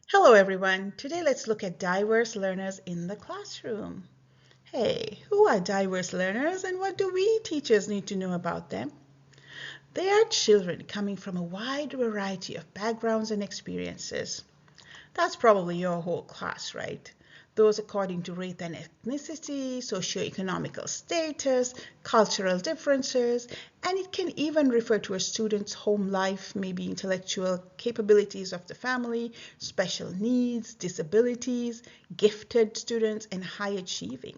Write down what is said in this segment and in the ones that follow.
Hello everyone. Today let's look at diverse learners in the classroom. Hey, who are diverse learners and what do we teachers need to know about them? They are children coming from a wide variety of backgrounds and experiences. That's probably your whole class, right? Those according to race and ethnicity, socioeconomical status, cultural differences, and it can even refer to a student's home life, maybe intellectual capabilities of the family, special needs, disabilities, gifted students, and high achieving.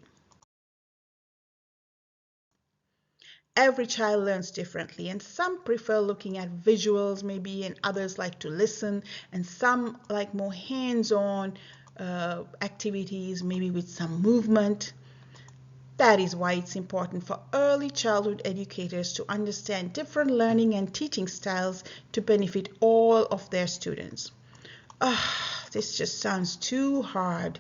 Every child learns differently, and some prefer looking at visuals maybe, and others like to listen, and some like more hands-on activities, maybe with some movement. That is why it's important for early childhood educators to understand different learning and teaching styles to benefit all of their students. This just sounds too hard.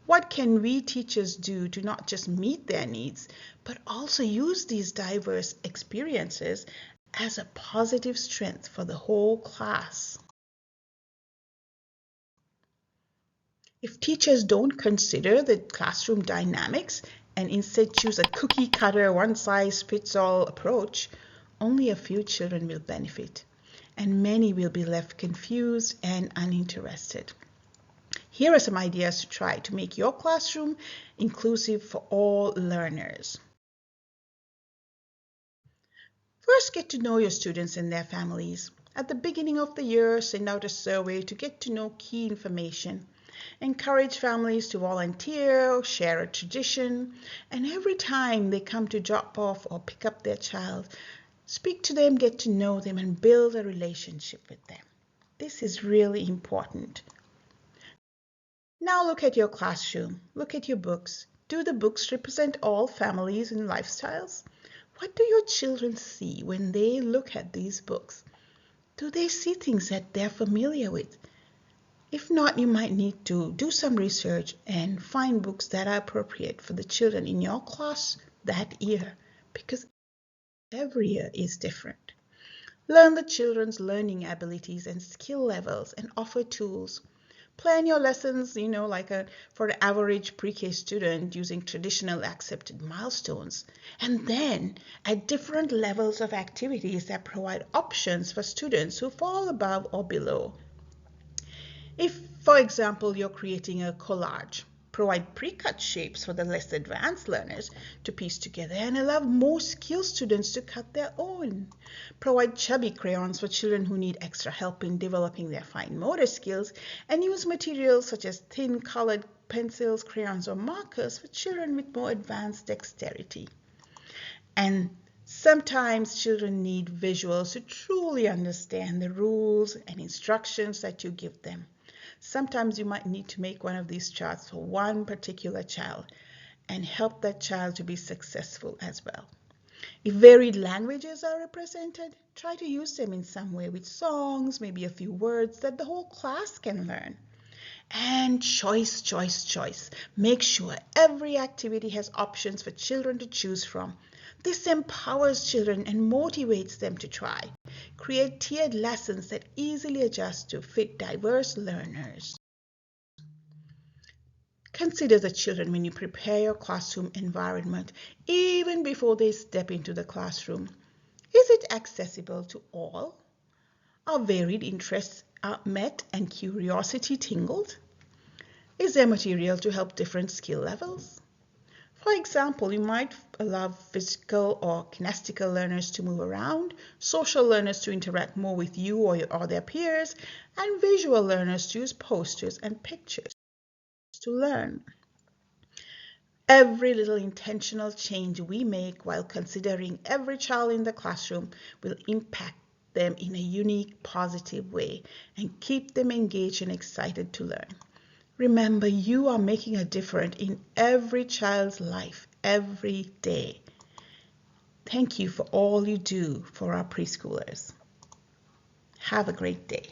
What can we teachers do to not just meet their needs, but also use these diverse experiences as a positive strength for the whole class? If teachers don't consider the classroom dynamics and instead choose a cookie cutter, one size fits all approach, only a few children will benefit, and many will be left confused and uninterested. Here are some ideas to try to make your classroom inclusive for all learners. First, get to know your students and their families. At the beginning of the year, send out a survey to get to know key information. Encourage families to volunteer, share a tradition, and every time they come to drop off or pick up their child, speak to them, get to know them, and build a relationship with them. This is really important. Now look at your classroom. Look at your books. Do the books represent all families and lifestyles? What do your children see when they look at these books? Do they see things that they're familiar with? If not, you might need to do some research and find books that are appropriate for the children in your class that year, because every year is different. Learn the children's learning abilities and skill levels and offer tools. Plan your lessons, for the average pre-K student using traditional accepted milestones. And then at different levels of activities that provide options for students who fall above or below. If, for example, you're creating a collage, provide pre-cut shapes for the less advanced learners to piece together and allow more skilled students to cut their own. Provide chubby crayons for children who need extra help in developing their fine motor skills, and use materials such as thin colored pencils, crayons, or markers for children with more advanced dexterity. And sometimes children need visuals to truly understand the rules and instructions that you give them. Sometimes you might need to make one of these charts for one particular child and help that child to be successful as well. If varied languages are represented, try to use them in some way with songs, maybe a few words that the whole class can learn. And choice, choice, choice. Make sure every activity has options for children to choose from. This empowers children and motivates them to try. Create tiered lessons that easily adjust to fit diverse learners. Consider the children when you prepare your classroom environment, even before they step into the classroom. Is it accessible to all? Are varied interests met and curiosity tingled? Is there material to help different skill levels? For example, you might allow physical or kinestical learners to move around, social learners to interact more with you or their peers, and visual learners to use posters and pictures to learn. Every little intentional change we make while considering every child in the classroom will impact them in a unique, positive way and keep them engaged and excited to learn. Remember, you are making a difference in every child's life every day. Thank you for all you do for our preschoolers. Have a great day.